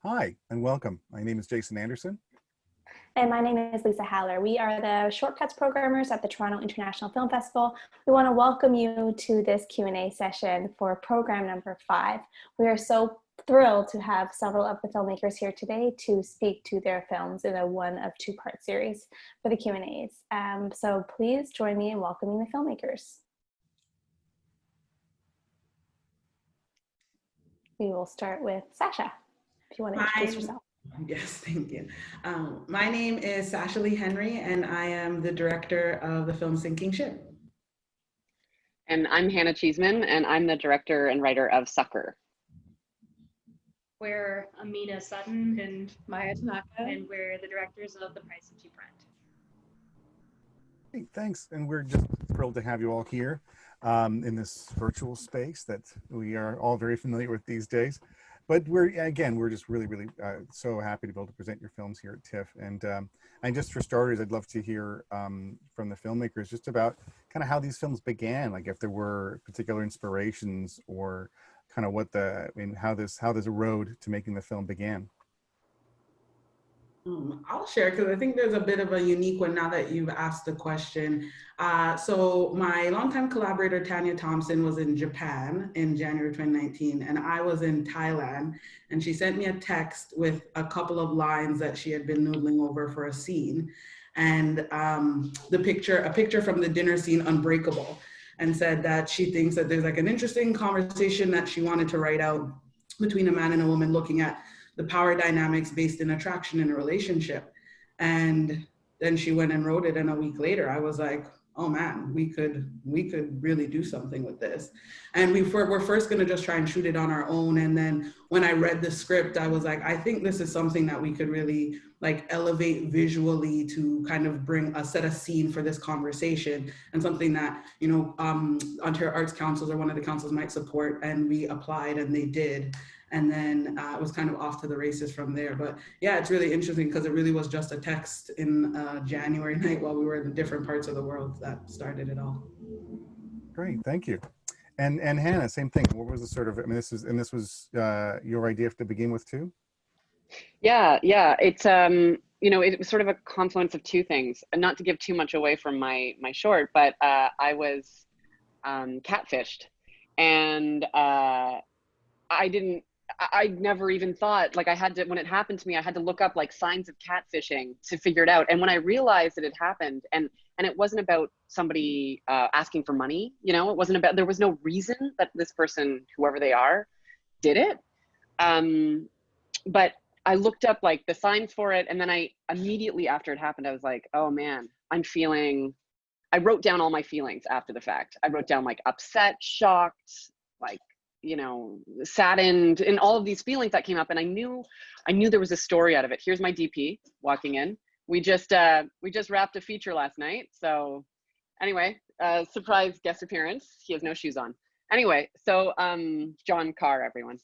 Hi, and welcome. My name is Jason Anderson. And my name is Lisa Haller. We are the Shortcuts programmers at the Toronto International Film Festival. We want to welcome you to this Q&A session for program number 5. We are so thrilled to have several of the filmmakers here today to speak to their films in a 1 of 2-part series for the Q&As. So please join me in welcoming the filmmakers. We will start with Sasha, if you want to introduce yourself. Yes, thank you. My name is Sasha Leigh Henry, and I am the director of the film Sinking Ship. And I'm Hannah Cheesman, and I'm the director and writer of SUCCOR. We're Amina Sutton and Maya Tanaka, and we're the directors of The Price of Cheap Rent. Hey, thanks, and we're just thrilled to have you all here in this virtual space that we are all very familiar with these days. But we're just really so happy to be able to present your films here at TIFF. And just for starters, I'd love to hear from the filmmakers just about kind of how these films began, like if there were particular inspirations or kind of how this road to making the film began. I'll share because I think there's a bit of a unique one now that you've asked the question. So my longtime collaborator, Tanya Thompson, was in Japan in January 2019, and I was in Thailand, and she sent me a text with a couple of lines that she had been noodling over for a scene, and a picture from the dinner scene, Unbreakable, and said that she thinks that there's like an interesting conversation that she wanted to write out between a man and a woman looking at the power dynamics based in attraction in a relationship. And then she went and wrote it, and a week later I was like, oh man, we could really do something with this. And we're first gonna just try and shoot it on our own. And then when I read the script, I was like, I think this is something that we could really like elevate visually to kind of set a scene for this conversation, and something that, you know, Ontario Arts Councils or one of the councils might support. And we applied and they did. And then it was kind of off to the races from there. But yeah, it's really interesting because it really was just a text in January night while we were in different parts of the world that started it all. Great, thank you. And Hannah, same thing. What was the sort of, this was your idea to begin with too? Yeah. It's you know, it was sort of a confluence of two things. And not to give too much away from my short, but I was catfished, and I never even thought, like, when it happened to me, I had to look up like signs of catfishing to figure it out. And when I realized that it happened, and it wasn't about somebody asking for money, you know, there was no reason that this person, whoever they are, did it. But I looked up like the signs for it. And then I immediately after it happened, I was like, oh man, I wrote down all my feelings after the fact. I wrote down like upset, shocked, like, you know, saddened, and all of these feelings that came up. And I knew there was a story out of it. Here's my DP walking in. We just wrapped a feature last night. So anyway, surprise guest appearance. He has no shoes on. Anyway, so John Carr, everyone.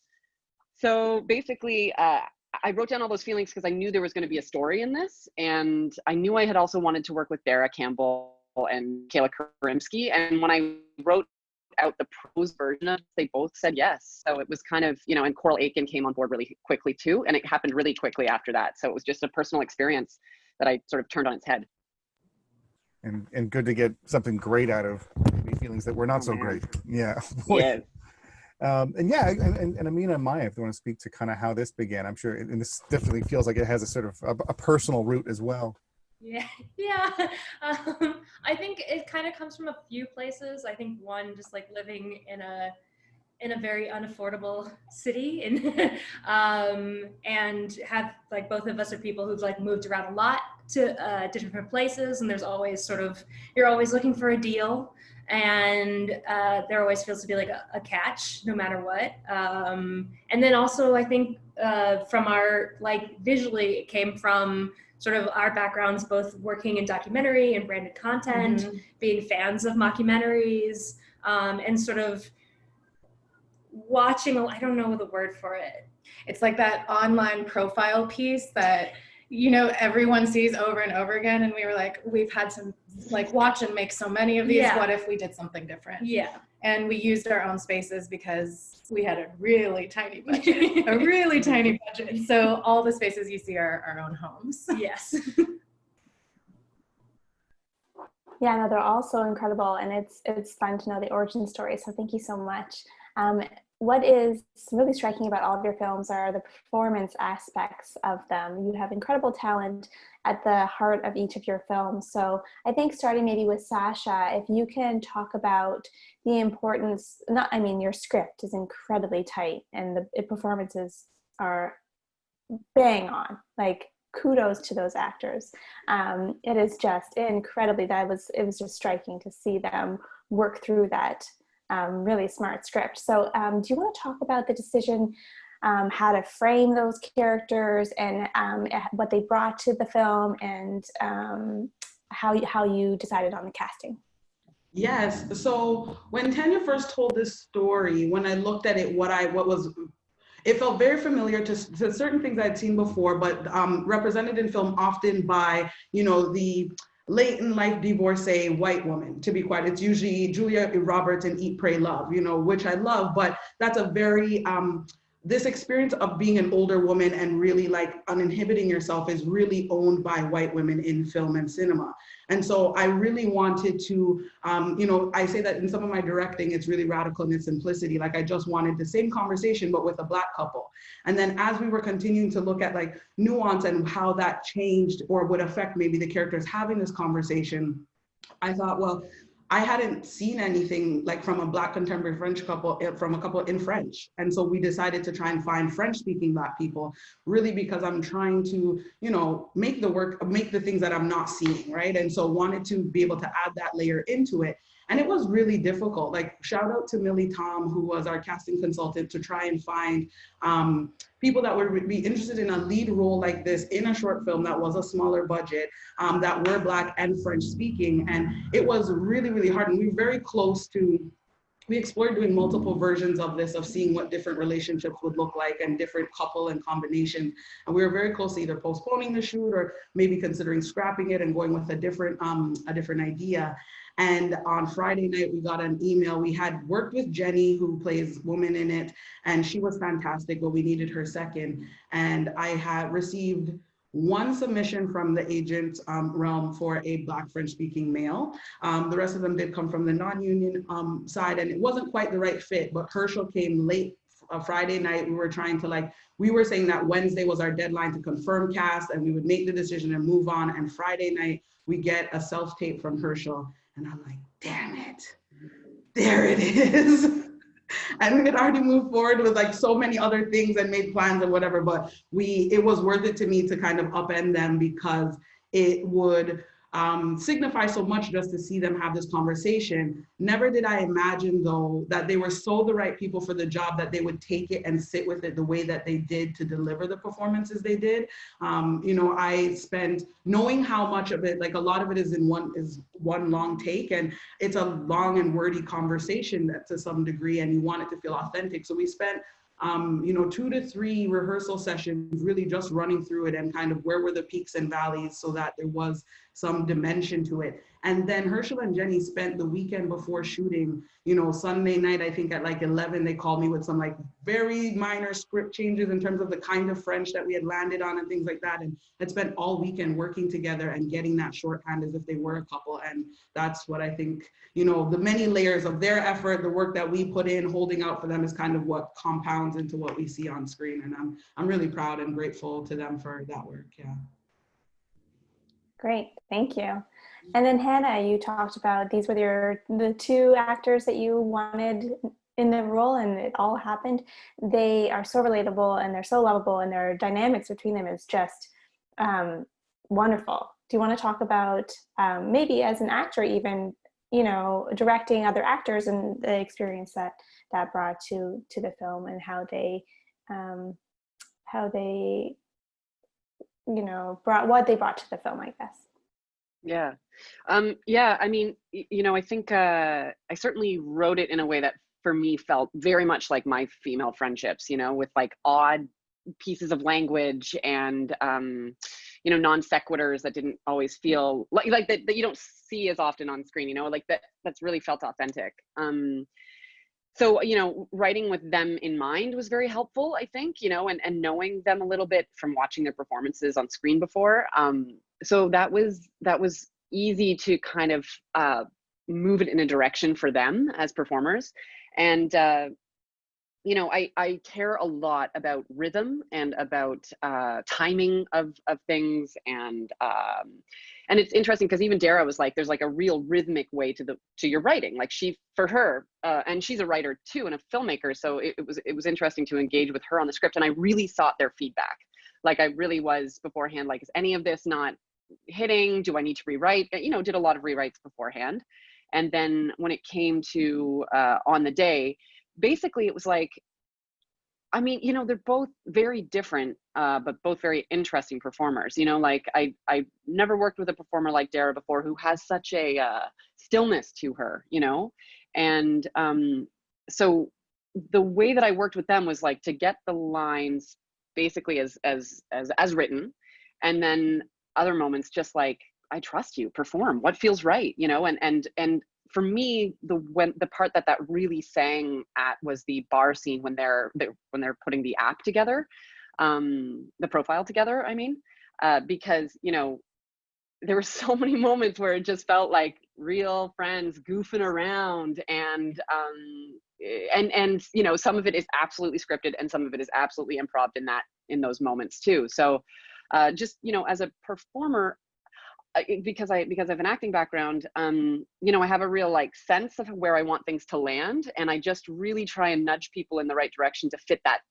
So basically, I wrote down all those feelings because I knew there was going to be a story in this. And I knew I had also wanted to work with Dara Campbell and Kayla Karimsky. And when I wrote out the prose version of it, they both said yes. So it was kind of, you know, and Coral Aiken came on board really quickly too. And it happened really quickly after that. So it was just a personal experience that I sort of turned on its head. And good to get something great out of maybe feelings that were not so great. Yeah. Yes. And Amina and Maya, if you want to speak to kind of how this began, I'm sure, and this definitely feels like it has a sort of a personal root as well. Yeah. I think it kind of comes from a few places. I think one, just like living in a very unaffordable city, and have, like, both of us are people who've like moved around a lot to different places, and there's always you're always looking for a deal, and there always feels to be like a catch no matter what. And then also I think from our, like, visually, it came from sort of our backgrounds, both working in documentary and branded content, being fans of mockumentaries, and sort of watching, I don't know the word for it. It's like that online profile piece that you know, everyone sees over and over again. And we were like, we've had some, like, watch and make so many of these. Yeah. What if we did something different? Yeah. And we used our own spaces because we had a really tiny budget, a really tiny budget. So all the spaces you see are our own homes. Yes. Yeah, no, they're all so incredible, and it's fun to know the origin story. So thank you so much. What is really striking about all of your films are the performance aspects of them. You have incredible talent at the heart of each of your films. So I think starting maybe with Sasha, if you can talk about the importance, your script is incredibly tight and the performances are bang on, like kudos to those actors. It is just incredibly, it was just striking to see them work through that really smart script. So do you want to talk about the decision, how to frame those characters and what they brought to the film, and how you decided on the casting? Yes. So when Tanya first told this story, when I looked at it, it felt very familiar to certain things I'd seen before, but represented in film often by, the late in life divorcee white woman, to be quiet. It's usually Julia Roberts in Eat, Pray, Love, which I love, but that's a very, this experience of being an older woman and really like uninhibiting yourself is really owned by white women in film and cinema. And so I really wanted to, I say that in some of my directing, it's really radical in its simplicity. Like I just wanted the same conversation, but with a Black couple. And then as we were continuing to look at like nuance and how that changed or would affect maybe the characters having this conversation, I thought, well, I hadn't seen anything like from a Black contemporary French couple, from a couple in French. And so we decided to try and find French speaking Black people, really because I'm trying to, make the things that I'm not seeing, right? And so wanted to be able to add that layer into it. And it was really difficult. Like shout out to Millie Tom, who was our casting consultant, to try and find people that would be interested in a lead role like this in a short film that was a smaller budget, that were Black and French speaking. And it was really, really hard. And we were very close to, we explored doing multiple versions of this, of seeing what different relationships would look like and different couple and combinations. And we were very close to either postponing the shoot or maybe considering scrapping it and going with a different idea. And on Friday night, we got an email. We had worked with Jenny, who plays woman in it, and she was fantastic, but we needed her second. And I had received one submission from the agent realm for a Black French-speaking male. The rest of them did come from the non-union side, and it wasn't quite the right fit, but Herschel came late Friday night. We were trying to we were saying that Wednesday was our deadline to confirm cast, and we would make the decision and move on. And Friday night, we get a self-tape from Herschel. And I'm like, damn it, there it is. And we had already moved forward with like so many other things and made plans and whatever, but it was worth it to me to kind of upend them because it would signify so much just to see them have this conversation. Never did I imagine though that they were so the right people for the job that they would take it and sit with it the way that they did to deliver the performances they did. I spent knowing how much of it, like a lot of it is one long take, and it's a long and wordy conversation to some degree, and you want it to feel authentic. So we spent 2 to 3 rehearsal sessions really just running through it and kind of where were the peaks and valleys so that there was some dimension to it. And then Herschel and Jenny spent the weekend before shooting, Sunday night, I think at like 11, they called me with some like very minor script changes in terms of the kind of French that we had landed on and things like that. And had spent all weekend working together and getting that shorthand as if they were a couple. And that's what I think, the many layers of their effort, the work that we put in, holding out for them is kind of what compounds into what we see on screen. And I'm really proud and grateful to them for that work, yeah. Great, thank you. And then Hannah, you talked about these were the 2 actors that you wanted in the role, and it all happened. They are so relatable and they're so lovable, and their dynamics between them is just wonderful. Do you want to talk about maybe as an actor even, directing other actors and the experience that brought to the film and how they brought what they brought to the film, I guess. Yeah. I mean, I think I certainly wrote it in a way that for me felt very much like my female friendships, with like odd pieces of language and you know, non sequiturs that didn't always feel like that you don't see as often on screen, you know, like that's really felt authentic. So, you know, writing with them in mind was very helpful, I think, you know, and knowing them a little bit from watching their performances on screen before. So that was easy to kind of move it in a direction for them as performers. And you know, I care a lot about rhythm and about timing of things, and it's interesting because even Dara was like, there's like a real rhythmic way to your writing. Like for her, and she's a writer too and a filmmaker, so it was interesting to engage with her on the script, and I really sought their feedback. Like I really was beforehand, like, is any of this not hitting? Do I need to rewrite? You know, did a lot of rewrites beforehand, and then when it came to on the day, basically it was like, I mean, you know, they're both very different, but both very interesting performers. You know, like I never worked with a performer like Dara before who has such a stillness to her, you know? And so the way that I worked with them was like to get the lines basically as written, and then other moments just like, I trust you, perform what feels right, you know? And for me, the part that really sang at was the bar scene when they're putting the app together, the profile together, I mean, because, you know, there were so many moments where it just felt like real friends goofing around, and you know, some of it is absolutely scripted and some of it is absolutely improv in those moments too. So just, you know, as a performer, because I have an acting background, you know, I have a real like sense of where I want things to land, and I just really try and nudge people in the right direction to fit that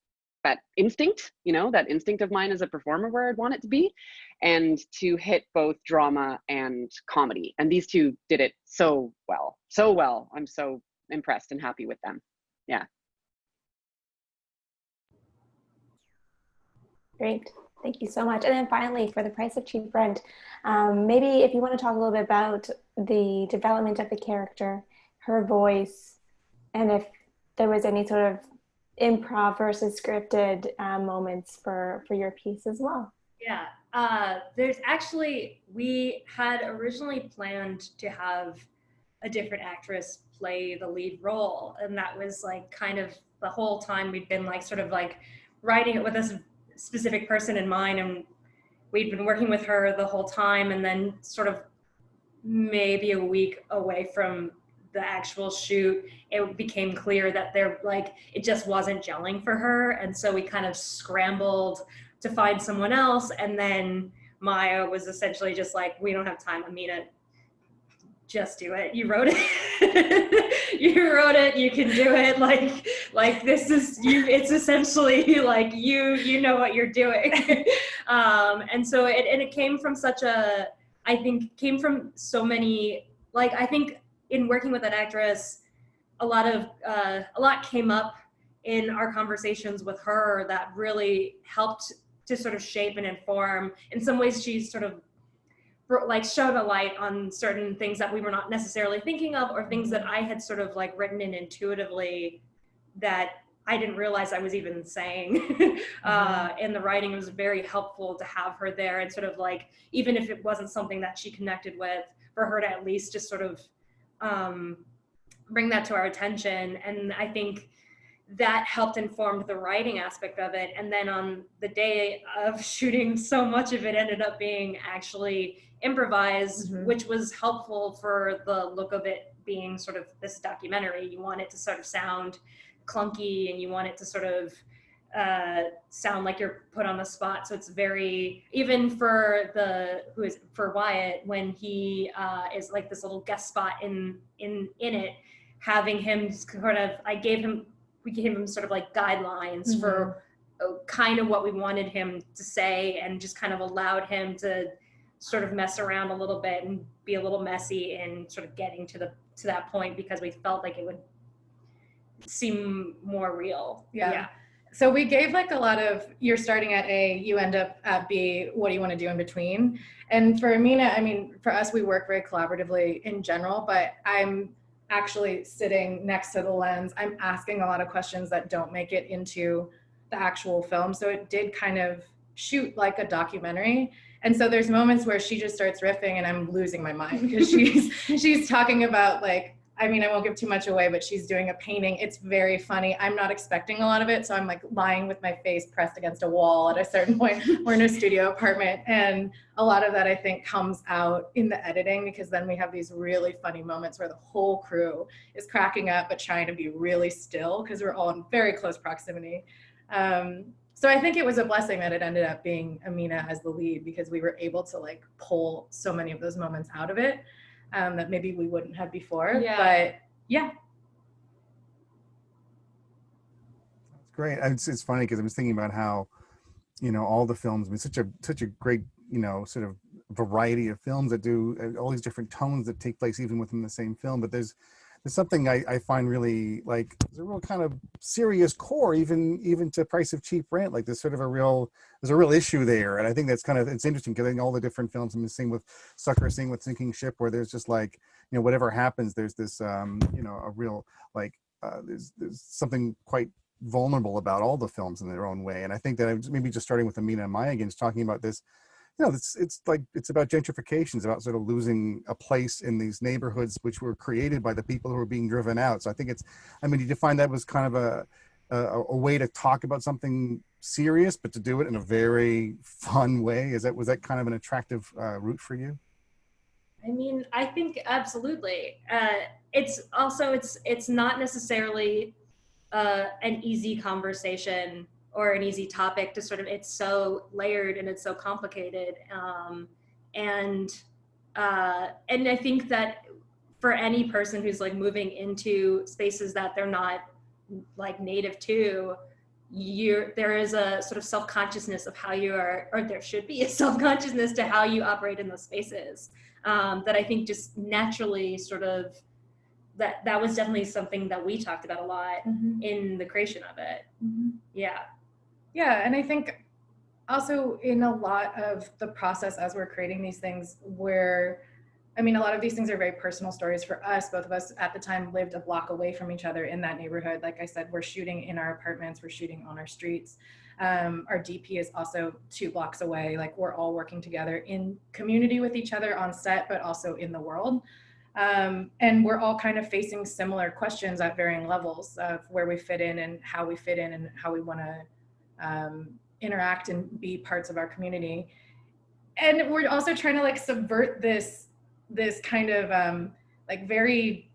instinct, you know, that instinct of mine as a performer where I'd want it to be, and to hit both drama and comedy. And these two did it so well. I'm so impressed and happy with them. Yeah. Great. Thank you so much. And then finally, for the price of cheap rent, maybe if you want to talk a little bit about the development of the character, her voice, and if there was any sort of improv versus scripted moments for your piece as well. Yeah, there's actually, we had originally planned to have a different actress play the lead role, and that was like kind of the whole time we'd been like sort of like writing it with this specific person in mind, and we'd been working with her the whole time, and then sort of maybe a week away from the actual shoot, it became clear that it just wasn't gelling for her, and so we kind of scrambled to find someone else, and then Maya was essentially just like, we don't have time, Amina, just do it. You wrote it. You wrote it, you can do it. Like this is you, it's essentially like you know what you're doing. And so it came from came from so many, like, I think in working with an actress, a lot came up in our conversations with her that really helped to sort of shape and inform. In some ways, she's sort of like shone a light on certain things that we were not necessarily thinking of, or things that I had sort of like written in intuitively that I didn't realize I was even saying. In the writing, it was very helpful to have her there, and sort of like, even if it wasn't something that she connected with, for her to at least just sort of bring that to our attention. And I think that helped inform the writing aspect of it. And then on the day of shooting, so much of it ended up being actually improvised, which was helpful for the look of it being sort of this documentary. You want it to sort of sound clunky, and you want it to sort of sound like you're put on the spot. So it's very, even for for Wyatt, when he is like this little guest spot in it, having him sort of, we gave him sort of like guidelines for kind of what we wanted him to say, and just kind of allowed him to sort of mess around a little bit and be a little messy and sort of getting to that point, because we felt like it would seem more real. Yeah. So we gave like a lot of, you're starting at A, you end up at B, what do you want to do in between? And for Amina, I mean, for us, we work very collaboratively in general, but I'm actually sitting next to the lens. I'm asking a lot of questions that don't make it into the actual film. So it did kind of shoot like a documentary. And so there's moments where she just starts riffing and I'm losing my mind because she's talking about like, I mean, I won't give too much away, but she's doing a painting. It's very funny. I'm not expecting a lot of it. So I'm like lying with my face pressed against a wall at a certain point. We're in a studio apartment. And a lot of that I think comes out in the editing, because then we have these really funny moments where the whole crew is cracking up, but trying to be really still because we're all in very close proximity. So I think it was a blessing that it ended up being Amina as the lead, because we were able to like pull so many of those moments out of it that maybe we wouldn't have before. Yeah. But yeah. That's great. It's funny because I was thinking about how, you know, all the films, I mean, such a great, you know, sort of variety of films that do all these different tones that take place even within the same film. But there's something I find really like, there's a real kind of serious core, even to Price of Cheap Rent. Like there's a real issue there. And I think that's it's interesting because I think all the different films, I'm seeing with SUCCOR, seeing with Sinking Ship, where there's just like, you know, whatever happens, there's this, you know, a real, like, there's something quite vulnerable about all the films in their own way. And I think that maybe just starting with Amina and Maya again, just talking about this, you know, it's about gentrification. It's about sort of losing a place in these neighborhoods which were created by the people who were being driven out. So I think did you find that was kind of a way to talk about something serious, but to do it in a very fun way? Was that kind of an attractive route for you? I mean, I think absolutely. It's also, it's not necessarily an easy conversation or an easy topic to sort of, it's so layered and it's so complicated. And I think that for any person who's like moving into spaces that they're not like native to, there is a sort of self-consciousness of how you are, or there should be a self-consciousness to how you operate in those spaces, that I think just naturally sort of, that was definitely something that we talked about a lot in the creation of it. Yeah. Yeah, and I think also in a lot of the process as we're creating these things, a lot of these things are very personal stories for us. Both of us at the time lived a block away from each other in that neighborhood. Like I said, we're shooting in our apartments, we're shooting on our streets. Our DP is also 2 blocks away. Like we're all working together in community with each other on set, but also in the world. And we're all kind of facing similar questions at varying levels of where we fit in and how we fit in and how we want to interact and be parts of our community. And we're also trying to like subvert this kind of like very,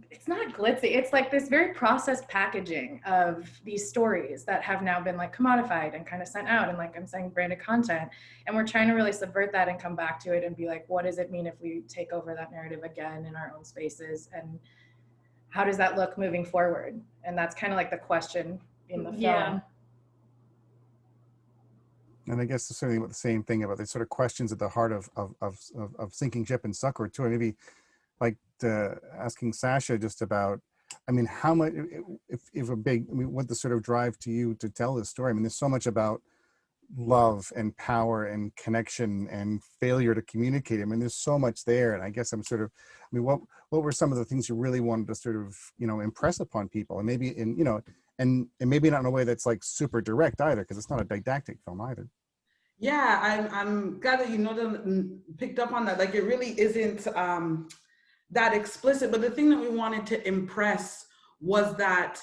it's not glitzy, it's like this very processed packaging of these stories that have now been like commodified and kind of sent out and like I'm saying branded content. And we're trying to really subvert that and come back to it and be like, what does it mean if we take over that narrative again in our own spaces? And how does that look moving forward? And that's kind of like the question in the film. Yeah. And I guess certainly about the same thing about the sort of questions at the heart of Sinking Ship and SUCCOR too. Maybe like asking Sasha just about, I mean, how much, what the sort of drive to you to tell this story? I mean, there's so much about love and power and connection and failure to communicate. I mean, there's so much there. And I guess what were some of the things you really wanted to sort of, you know, impress upon people? And maybe and maybe not in a way that's like super direct either, because it's not a didactic film either. Yeah, I'm glad that you picked up on that. Like it really isn't that explicit, but the thing that we wanted to impress was that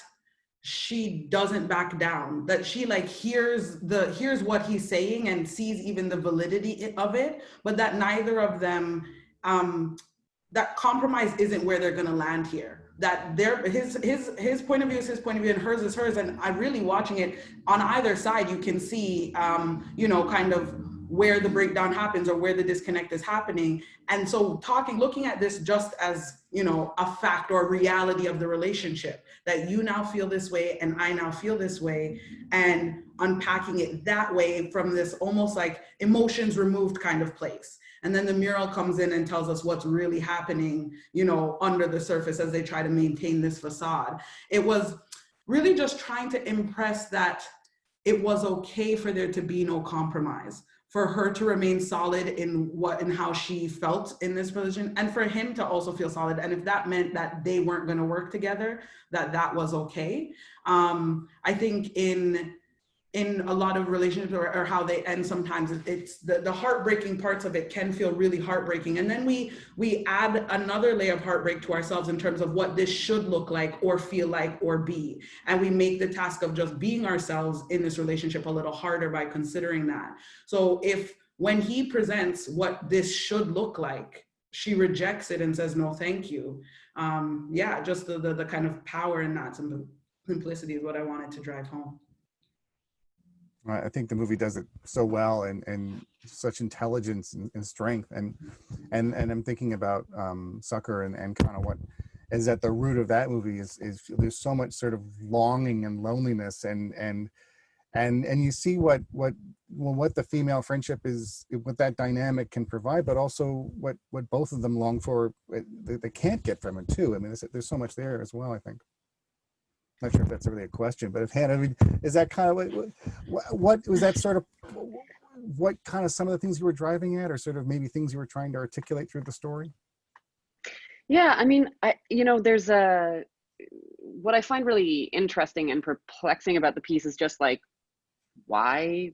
she doesn't back down, that she like hears what he's saying and sees even the validity of it, but that neither of them, that compromise isn't where they're gonna land here. That his point of view is his point of view and hers is hers. And I'm really watching it on either side. You can see, kind of where the breakdown happens or where the disconnect is happening. And so looking at this just as, you know, a fact or reality of the relationship, that you now feel this way and I now feel this way, and unpacking it that way from this almost like emotions removed kind of place. And then the mural comes in and tells us what's really happening, you know, under the surface as they try to maintain this facade. It was really just trying to impress that it was okay for there to be no compromise, for her to remain solid in what and how she felt in this position, and for him to also feel solid. And if that meant that they weren't going to work together, that was okay. I think in a lot of relationships or how they end, sometimes it's the heartbreaking parts of it can feel really heartbreaking. And then we add another layer of heartbreak to ourselves in terms of what this should look like or feel like or be. And we make the task of just being ourselves in this relationship a little harder by considering that. So if when he presents what this should look like, she rejects it and says, no, thank you. Yeah, just the kind of power in that simplicity is what I wanted to drive home. I think the movie does it so well, and such intelligence and strength, and I'm thinking about SUCCOR and kind of what is at the root of that movie is there's so much sort of longing and loneliness, and you see what the female friendship is, what that dynamic can provide, but also what both of them long for, they can't get from it too. I mean, there's so much there as well, I think. Not sure if that's really a question, but if Hannah, I mean, is that kind of what was that sort of, what kind of some of the things you were driving at, or sort of maybe things you were trying to articulate through the story? Yeah, I mean, there's what I find really interesting and perplexing about the piece is just like why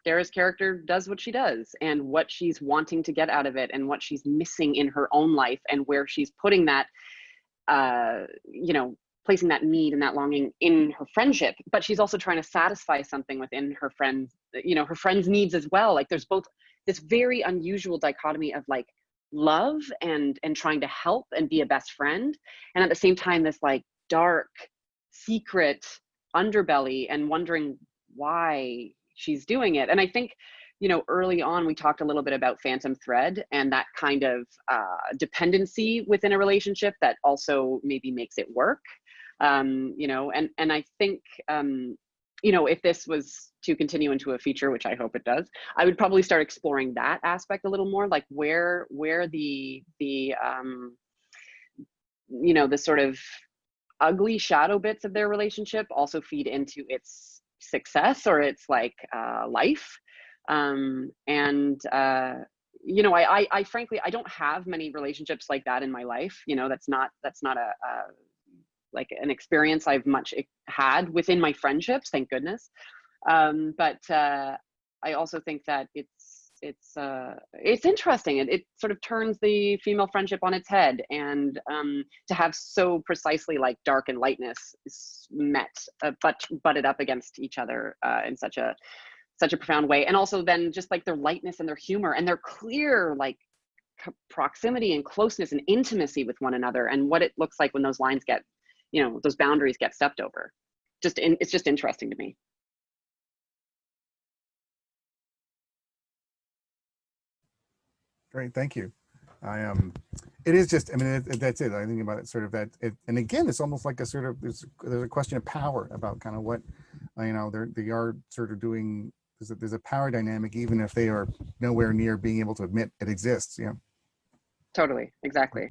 Dara's character does what she does and what she's wanting to get out of it and what she's missing in her own life and where she's putting that, placing that need and that longing in her friendship, but she's also trying to satisfy something within her friends, her friends' needs as well. Like there's both this very unusual dichotomy of like love and trying to help and be a best friend, and at the same time this like dark secret underbelly and wondering why she's doing it. And I think early on we talked a little bit about phantom thread and that kind of dependency within a relationship that also maybe makes it work. And I think, if this was to continue into a feature, which I hope it does, I would probably start exploring that aspect a little more, like where the sort of ugly shadow bits of their relationship also feed into its success or its like life. I frankly, I don't have many relationships like that in my life. That's not a like an experience I've much had within my friendships, thank goodness. But I also think that it's interesting. It sort of turns the female friendship on its head, and to have so precisely like dark and lightness met, butted up against each other in such a profound way. And also then just like their lightness and their humor and their clear like proximity and closeness and intimacy with one another, and what it looks like when those lines get, those boundaries get stepped over. It's just interesting to me. Great, thank you. It is just, I mean, that's it. I think about it sort of that, and again, it's almost like a sort of, there's a question of power about kind of what, they are sort of doing. There's a power dynamic, even if they are nowhere near being able to admit it exists. Totally, exactly.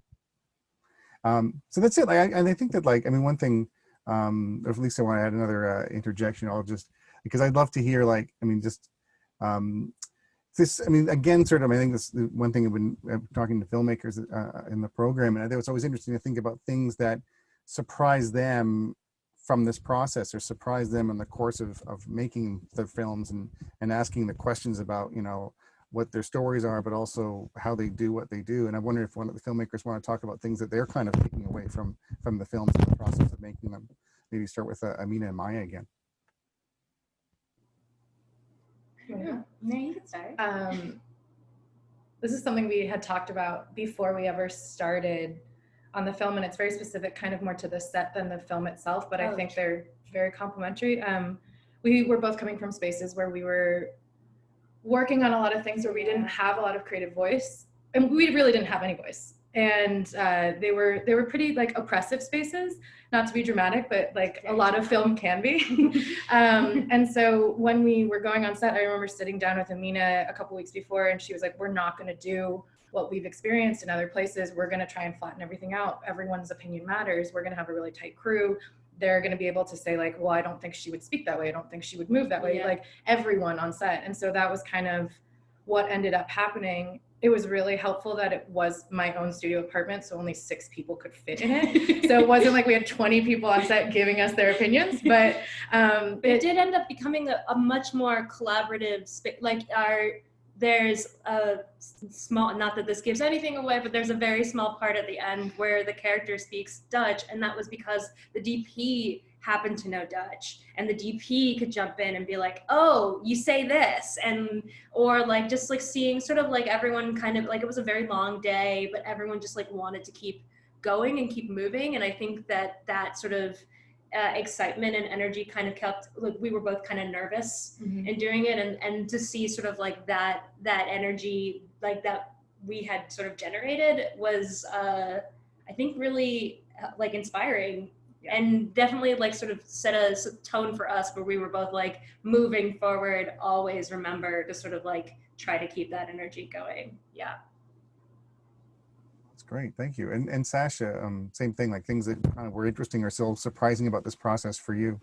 So that's it. And I think that, like, I mean, one thing, or at least I want to add another interjection. I'll just, because I'd love to hear, like, I mean, just this, I mean, again, sort of, I think this one thing I've been talking to filmmakers in the program, and I think it's always interesting to think about things that surprise them from this process or surprise them in the course of making the films and asking the questions about, what their stories are, but also how they do what they do. And I wonder if one of the filmmakers want to talk about things that they're kind of taking away from the films in the process of making them. Maybe start with Amina and Maya again. Yeah, you can start. This is something we had talked about before we ever started on the film, and it's very specific, kind of more to the set than the film itself, but I think they're very complementary. We were both coming from spaces where we were working on a lot of things where we didn't have a lot of creative voice, and we really didn't have any voice. And they were pretty like oppressive spaces, not to be dramatic, but like a lot of film can be. And so when we were going on set, I remember sitting down with Amina a couple weeks before, and she was like, we're not going to do what we've experienced in other places. We're going to try and flatten everything out. Everyone's opinion matters. We're going to have a really tight crew. they're going to be able to say like, well, I don't think she would speak that way. I don't think she would move that way. Yeah. Like everyone on set. And so that was kind of what ended up happening. It was really helpful that it was my own studio apartment, so only 6 people could fit in it. So it wasn't like we had 20 people on set giving us their opinions, but it did end up becoming a much more collaborative space. Like there's a small, not that this gives anything away, but there's a very small part at the end where the character speaks Dutch, and that was because the DP happened to know Dutch, and the DP could jump in and be like, oh, you say this, and or like just like seeing sort of like everyone kind of like, it was a very long day, but everyone just like wanted to keep going and keep moving. And I think that that sort of excitement and energy kind of kept, like we were both kind of nervous in doing it, and to see sort of like that energy like that we had sort of generated was I think really like inspiring. Yeah. And definitely like sort of set a tone for us where we were both like, moving forward, always remember to sort of like try to keep that energy going. Yeah. That's great, thank you. And Sasha, same thing, like things that kind of were interesting or so surprising about this process for you.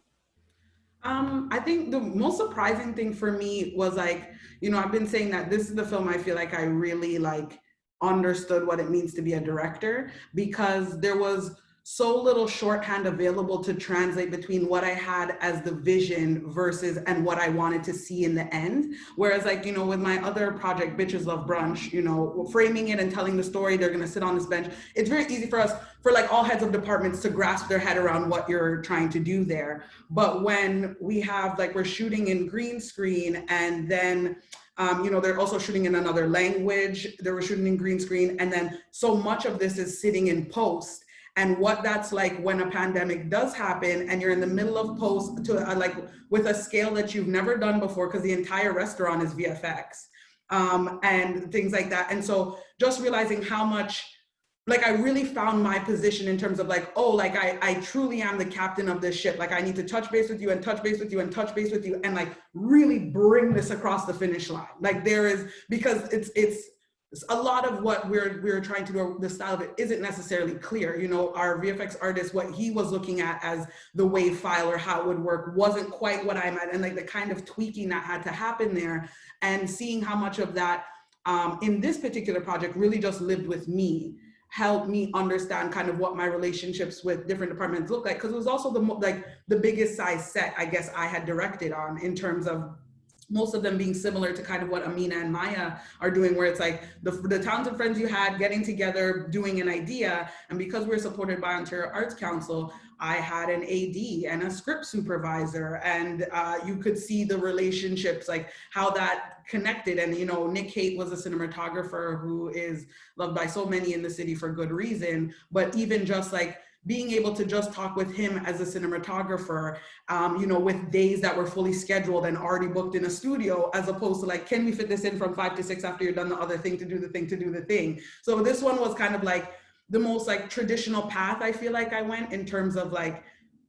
I think the most surprising thing for me was like, you know, I've been saying that this is the film I feel like I really like understood what it means to be a director, because there was so little shorthand available to translate between what I had as the vision versus and what I wanted to see in the end. Whereas like, you know, with my other project, Bitches Love Brunch, you know, framing it and telling the story, they're gonna sit on this bench. It's very easy for us, for like all heads of departments to grasp their head around what you're trying to do there. But when we have, like, we're shooting in green screen, and then you know, they're also shooting in another language, they were shooting in green screen, and then so much of this is sitting in post. And what that's like when a pandemic does happen and you're in the middle of post to like with a scale that you've never done before, because the entire restaurant is VFX and things like that. And so just realizing how much, like I really found my position in terms of like, oh, like I truly am the captain of this ship. Like I need to touch base with you and touch base with you and touch base with you and like really bring this across the finish line. Like there is, because it's a lot of what we're trying to do, the style of it isn't necessarily clear. You know, our VFX artist, what he was looking at as the wave file or how it would work wasn't quite what I'm at, and like the kind of tweaking that had to happen there, and seeing how much of that in this particular project really just lived with me, helped me understand kind of what my relationships with different departments look like, because it was also the biggest size set I guess I had directed on, in terms of most of them being similar to kind of what Amina and Maya are doing, where it's like the talented friends you had getting together, doing an idea. And because we're supported by Ontario Arts Council, I had an AD and a script supervisor, and you could see the relationships, like how that connected. And, you know, Nick Haight was a cinematographer who is loved by so many in the city for good reason, but even just like being able to just talk with him as a cinematographer, you know, with days that were fully scheduled and already booked in a studio, as opposed to like, can we fit this in from 5 to 6 after you're done the other thing to do the thing. So this one was kind of like the most like traditional path I feel like I went in terms of like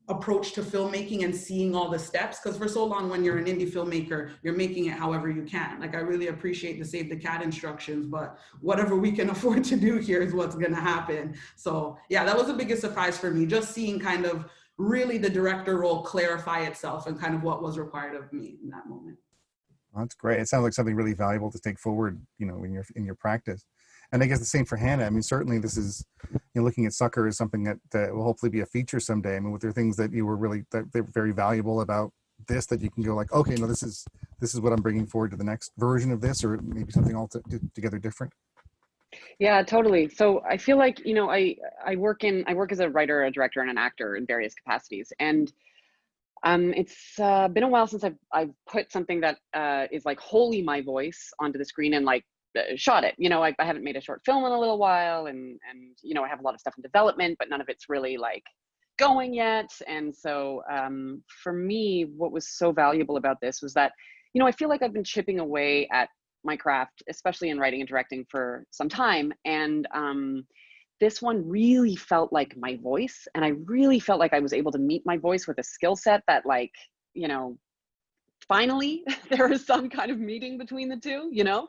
approach to filmmaking and seeing all the steps, because for so long when you're an indie filmmaker, you're making it however you can. Like I really appreciate the Save the Cat instructions, but whatever we can afford to do here is what's gonna happen. So yeah, that was the biggest surprise for me, just seeing kind of really the director role clarify itself and kind of what was required of me in that moment. That's great. It sounds like something really valuable to take forward, you know, in your practice. And I guess the same for Hannah. I mean, certainly this is, you know, looking at SUCCOR is something that will hopefully be a feature someday. I mean, with there things that you were really, that they're very valuable about this, that you can go like, okay, no, this is what I'm bringing forward to the next version of this, or maybe something altogether different. Yeah, totally. So I feel like, you know, I work as a writer, a director, and an actor in various capacities. And it's been a while since I've put something that is like wholly my voice onto the screen and like shot it. You know, I haven't made a short film in a little while, and you know, I have a lot of stuff in development, but none of it's really like going yet. And so for me, what was so valuable about this was that, you know, I feel like I've been chipping away at my craft, especially in writing and directing, for some time. And this one really felt like my voice, and I really felt like I was able to meet my voice with a skill set that, like, you know, finally there is some kind of meeting between the two, you know?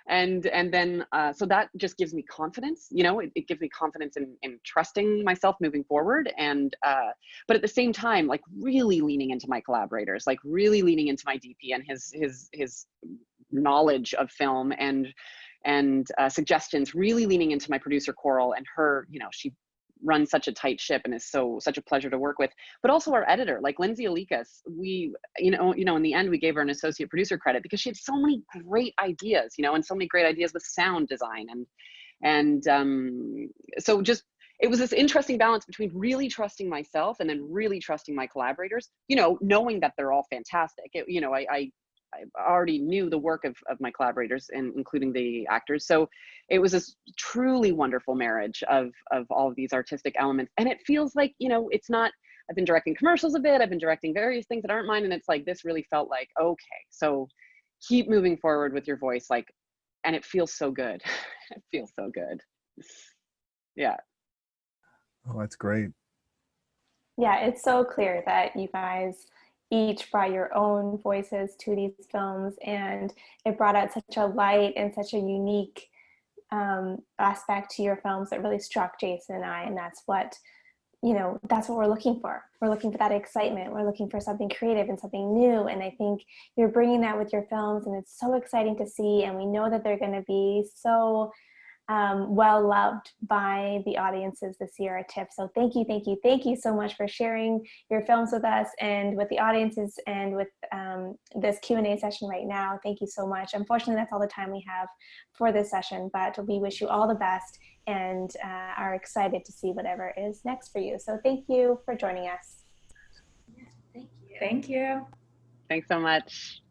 and then so that just gives me confidence, you know, it gives me confidence in trusting myself moving forward. And but at the same time, like really leaning into my collaborators, like really leaning into my DP and his knowledge of film and suggestions, really leaning into my producer Coral and her, you know, she runs such a tight ship and is such a pleasure to work with. But also our editor, like Lindsay Alikas, we, you know, in the end we gave her an associate producer credit because she had so many great ideas, you know, and so many great ideas with sound design and so just it was this interesting balance between really trusting myself and then really trusting my collaborators, you know, knowing that they're all fantastic. You know, I already knew the work of my collaborators, and including the actors. So it was this truly wonderful marriage of all of these artistic elements. And it feels like, you know, it's not, I've been directing commercials a bit, I've been directing various things that aren't mine. And it's like, this really felt like, okay, so keep moving forward with your voice. Like, and it feels so good. It feels so good. Yeah. Oh, that's great. Yeah, it's so clear that you guys each brought your own voices to these films, and it brought out such a light and such a unique aspect to your films that really struck Jason and I. And that's what, you know, that's what we're looking for. We're looking for that excitement. We're looking for something creative and something new. And I think you're bringing that with your films, and it's so exciting to see. And we know that they're going to be so well loved by the audiences this year at TIFF. So thank you so much for sharing your films with us and with the audiences and with this Q&A session right now. Thank you so much. Unfortunately, that's all the time we have for this session, but we wish you all the best and are excited to see whatever is next for you. So thank you for joining us. Thank you. Thank you. Thanks so much.